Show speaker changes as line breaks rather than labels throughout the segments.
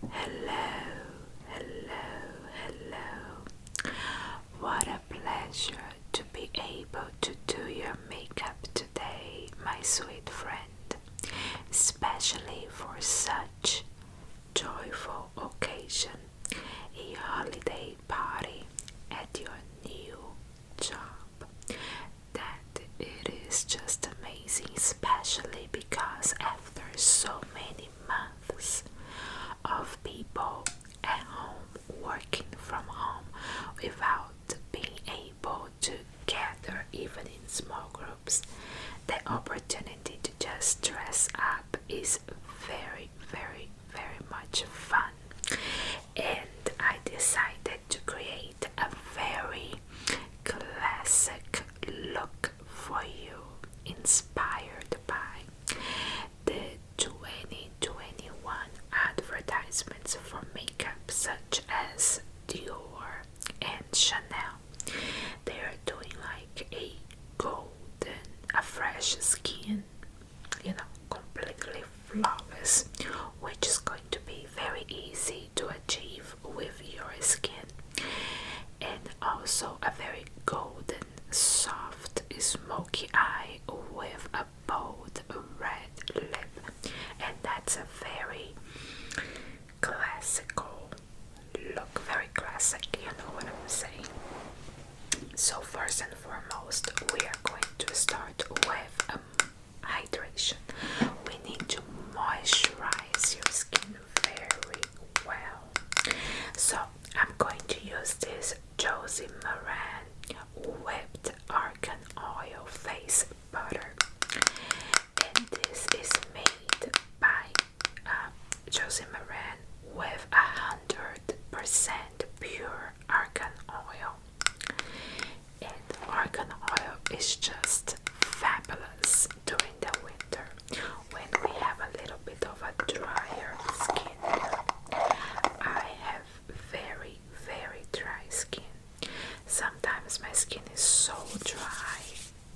Hello, hello, hello. What a pleasure to be able to do your makeup today, my sweet friend, especially for such joyful occasion, a holiday party at your new job. That it is just amazing, especially because after so many months of people at home working from home without being able to gather even in small groups, the opportunity to just dress up is very, very, very much fun. And I decided to create a very classic look for you, inspired by the 2021 advertisements for makeup such as Dior and Chanel. They are doing like a golden, a fresh skin, completely flawless, which is going to be very easy to achieve with your skin, and also a very golden, soft, smoky eye with a bold red lip, and that's a very classical look, very classic, you know what I'm saying. So first and foremost, we are going to start with hydration. We need to moisturize your skin very well. So I'm going to use this Josie Maran whipped argan oil face butter, and this is made by Josie Maran with 100% pure argan oil. And argan oil is just fabulous during the winter when we have a little bit of a drier skin. I have very, very dry skin. Sometimes my skin is so dry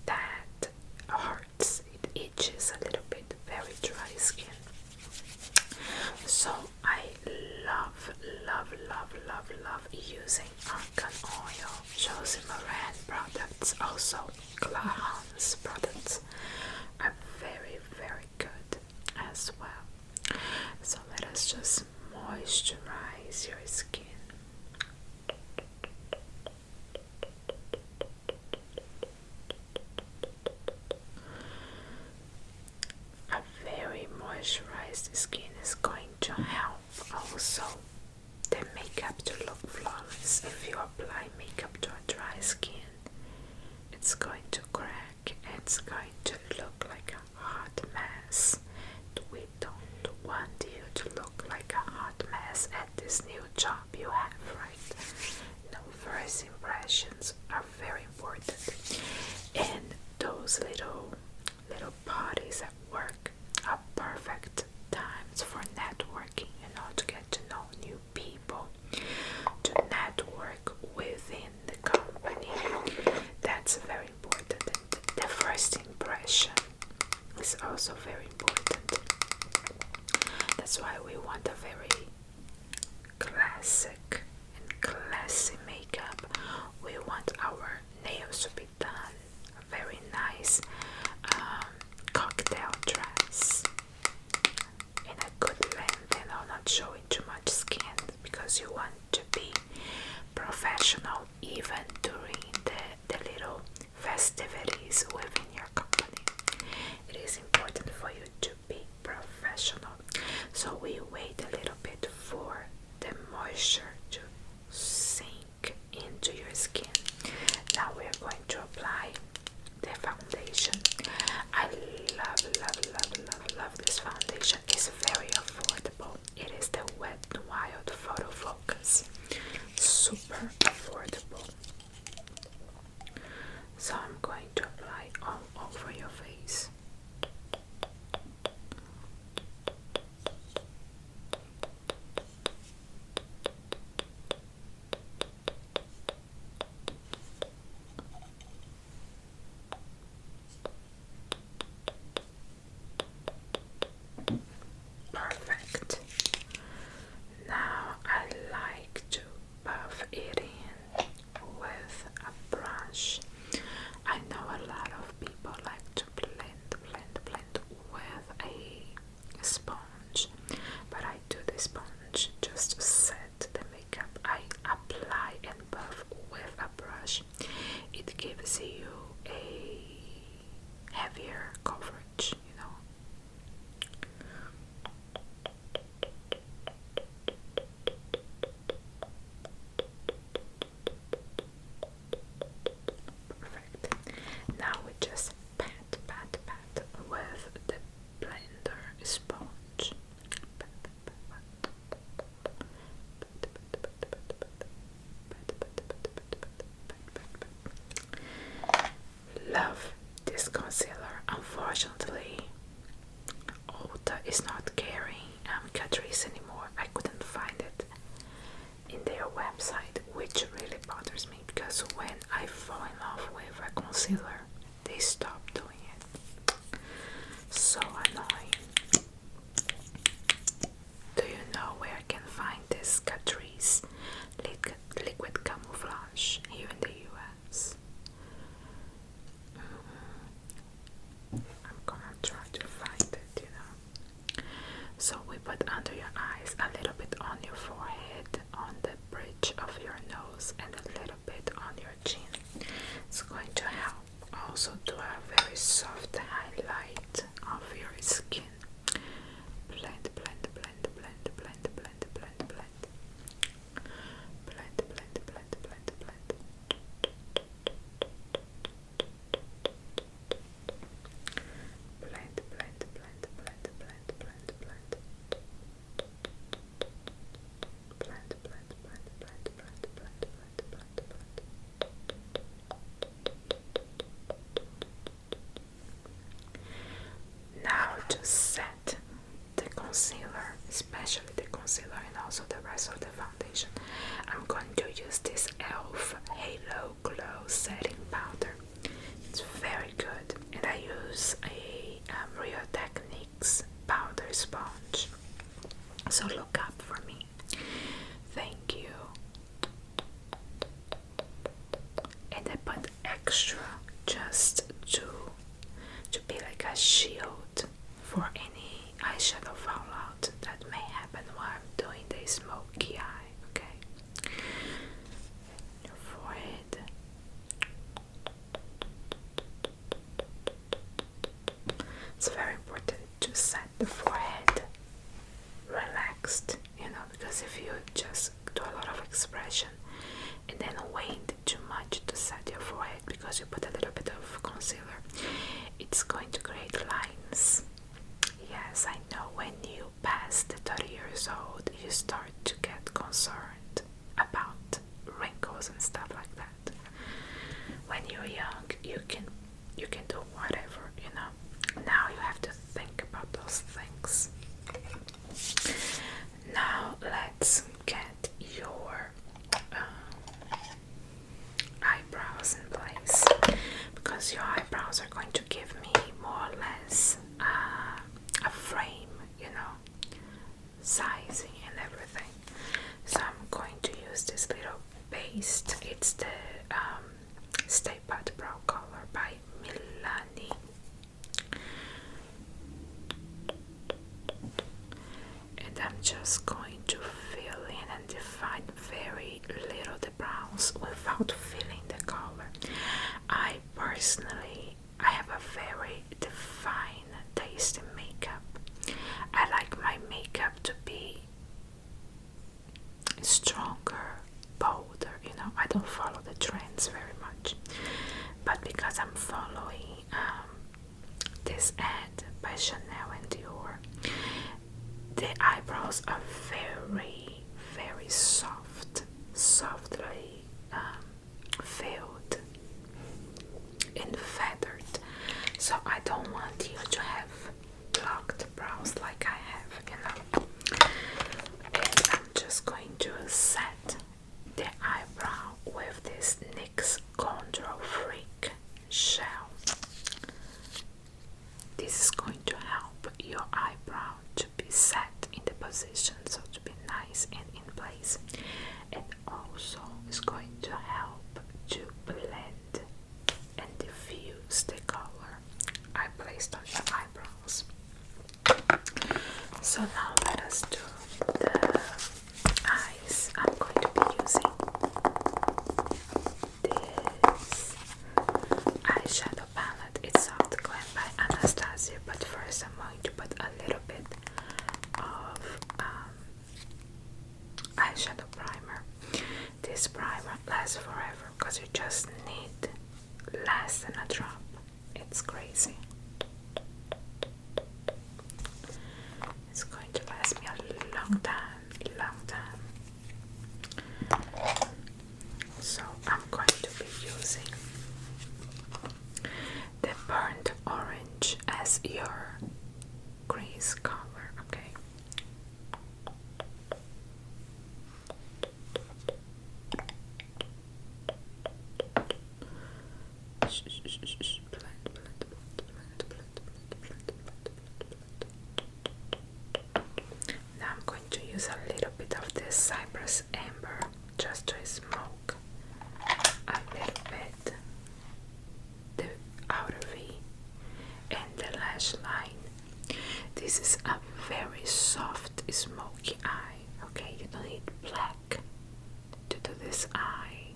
that hurts, it itches a little bit, very dry skin. So I love, love, love, love, love using argan oil. Josie Maran products, also Glahan's products are very, very good as well. So let us just moisturize your skin. A very moisturized skin is going to help also the makeup to look flawless. If you apply makeup to a dry skin, it's going to crack, it's going to look like a hot mess. We don't want you to look like a hot mess at this new job you have, right? No, first impressions are very important, and those little parties at work are perfect times for networking, to get to know new people, to network within the company. That's very important. And the first impression is also very important. That's why we want a very classic and classy makeup. We want our nails to be done a very nice cocktail dress in a good length, not showing too much skin, because you want to be professional even during the little festivities within your company. It is important for you to be professional. So we wait a little bit for the moisture to sink into your skin. Now we are going to apply the foundation. I love, love, love, love, love this foundation. It's very affordable. It is the Wet n Wild Photo Focus. concealer, they stopped doing it. So annoying. Do you know where I can find this Catrice liquid camouflage here in the US? I'm gonna try to find it, So we put under your eyes, a little bit on your forehead, on the bridge of your nose, and a little bit on your chin. It's going to help also do a very soft highlight of your skin. Blend, blend, blend, blend, blend, blend, blend, blend. Blend, blend, blend, blend, blend. Blend, blend, blend, blend, blend, blend, blend. Blend, blend, blend, blend, blend, blend, blend, blend, blend. Now to set the concealer, especially the concealer and also the rest of the foundation, I'm going to use this e.l.f. Halo Glow Setting Powder. It's very good, and I use a Real Techniques powder sponge. So look up for me. Thank you. And I put extra just to be like a shield for any eyeshadow fallout that may happen while I'm doing the smoky eye. Okay, your forehead. It's very important to set the forehead relaxed, because if you just do a lot of expression and then wait too much to set your forehead because you put a little bit of concealer, it's going to create lines. Yes, I know, when you pass the 30 years old, you start to get concerned about wrinkles and stuff like that. When you're young, you can do whatever, Now you have to think about those things. Now let's get your eyebrows in place, because your eyebrows are going to give me more or less a frame, sizing and everything. So I'm going to use this little paste. It's the Stay Put Brow Color by Milani. And I'm just going to fill in and define very little the brows without filling the color. I personally, I have a very defined taste in makeup. I like my makeup to be stronger, bolder, I don't follow the trends very much. But because I'm following this ad by Chanel and Dior, the eyebrows are very, very soft, softly filled and feathered. So I don't want you to have blocked brows like I have, And I'm just going to set the eyebrow with this NYX Control Freak shell. This is going to help your eyebrow to be set in the position, so to be nice and in place. And also is going to help to blend and diffuse the color I placed on your eyebrows. So now let us do the eyes. I'm going to be using this eyeshadow palette. It's Soft Glam by Anastasia, but first I'm going to put a little bit of eyeshadow primer. This primer lasts forever because you just need less than a drop. It's crazy. It's going to last me a long time, So I'm going to be using the burnt orange as your crease color, okay? use a little bit of this cypress amber just to smoke a little bit the outer V and the lash line. This is a very soft, smoky eye. Okay, you don't need black to do this eye,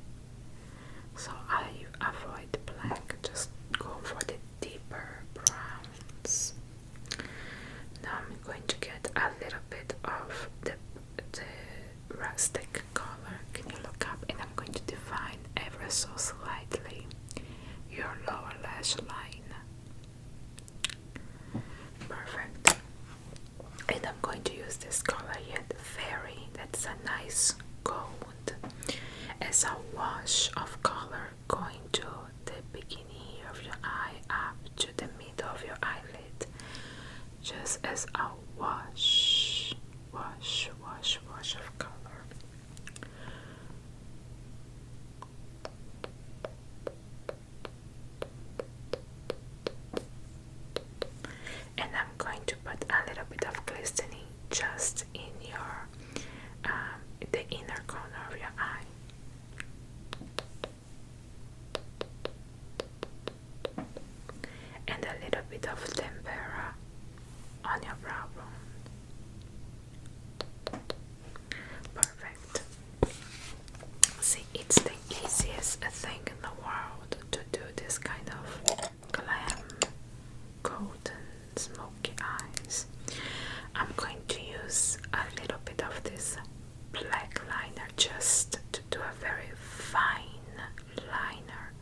so I avoid black. Just go for the deeper browns. Now I'm going to get a little bit of the rustic color. Can you look up? And I'm going to define ever so slightly your lower lash line. Perfect. And I'm going to use this color yet very, that's a nice gold, as a wash of color going to the beginning of your eye up to the middle of your eyelid, just as a wash of color. And I'm going to put a little bit of glistening just in your the inner corner of your eye. And a little bit of tempera on your brow bone. Perfect. See, it's the easiest thing in the world to do this kind of glam, golden, smoky eyes. I'm going to use a little bit of this black liner just to do a very fine liner,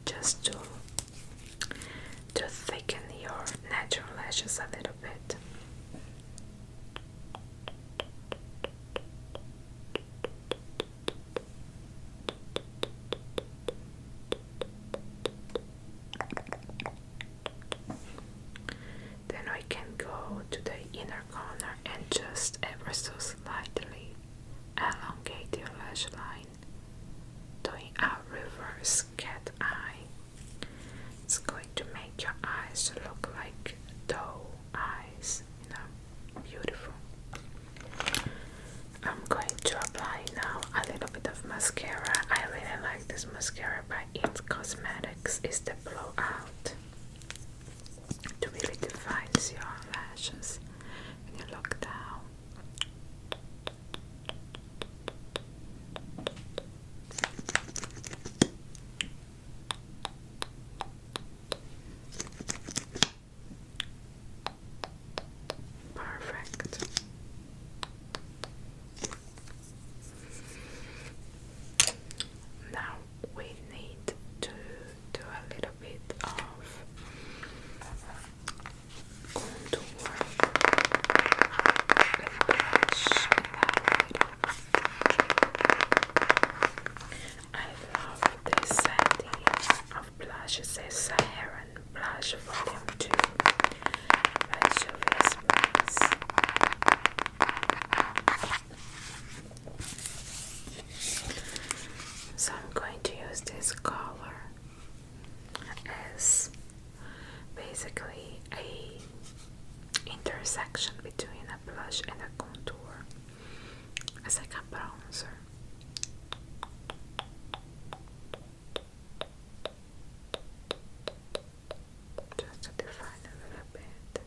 just to thicken your natural lashes a little bit. Then we can go to the inner corner and just ever so slightly elongate your lash line, doing a reverse cat eye. It's going to make your eyes look like doe eyes, you know, beautiful. I'm going to apply now a little bit of mascara. I really like this mascara by It Cosmetics. It's the Blowout. It really defines your lashes when you look down. Perfect. Now we need to do a little bit of contour and blush and highlighter. I love this setting of blush. It says Saharan Blush Volume 2 by Juvia's Place. So I'm going to use this color as basically a intersection between a blush and a contour, as like a bronzer. Just to define a little bit.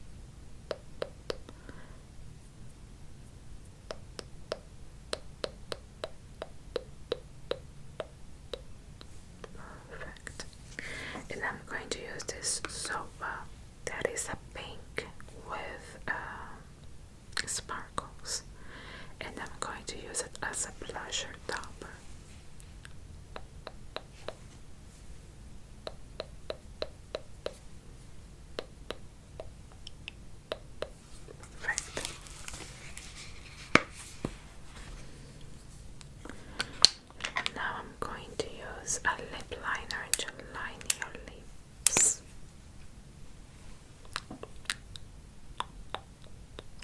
Perfect. And I'm going to use this soap that is a pink with sparkles, and I'm going to use it as a blusher topper. Perfect. Now I'm going to use a lip liner to line your lips.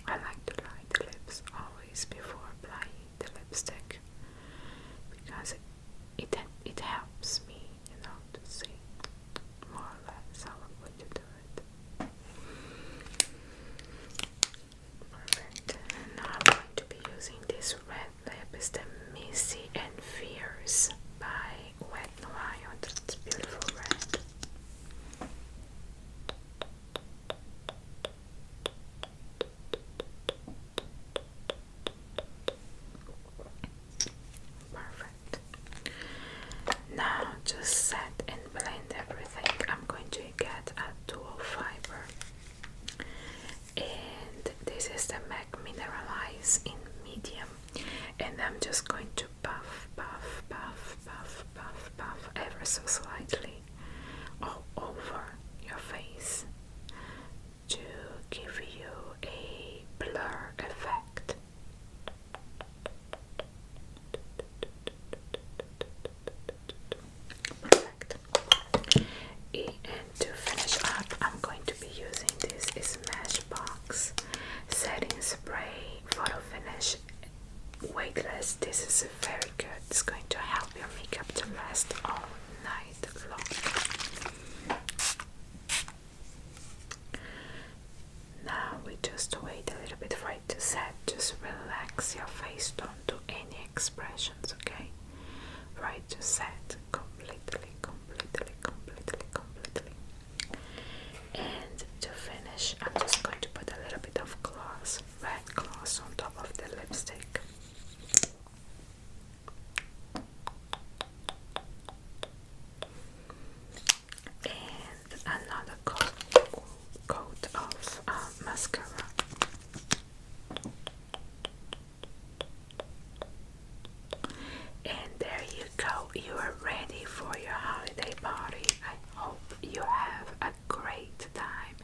I like to line the lips always before applying the lipstick, because it helps me, you know, to see more or less how I'm going to do it. Perfect. And now I'm going to be just going to buff, buff, buff, buff, buff, buff ever so slightly all over your face to give you a blur effect. Perfect. And to finish up, I'm going to be using this Smashbox setting spray photo finish weightless. This is very good. It's going to help your makeup to last all night long. Now we just wait a little bit for it to set. Just relax your face, don't do any expressions, okay? Right to set completely, completely, completely, completely. And to finish, I'm just going to put a little bit of gloss, red gloss on top of the lipstick. And another coat of mascara. And there you go, you are ready for your holiday party. I hope you have a great time,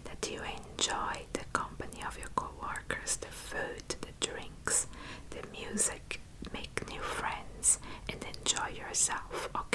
that you enjoy the company of your co-workers, the food, the drinks, the music, make new friends and enjoy yourself, okay?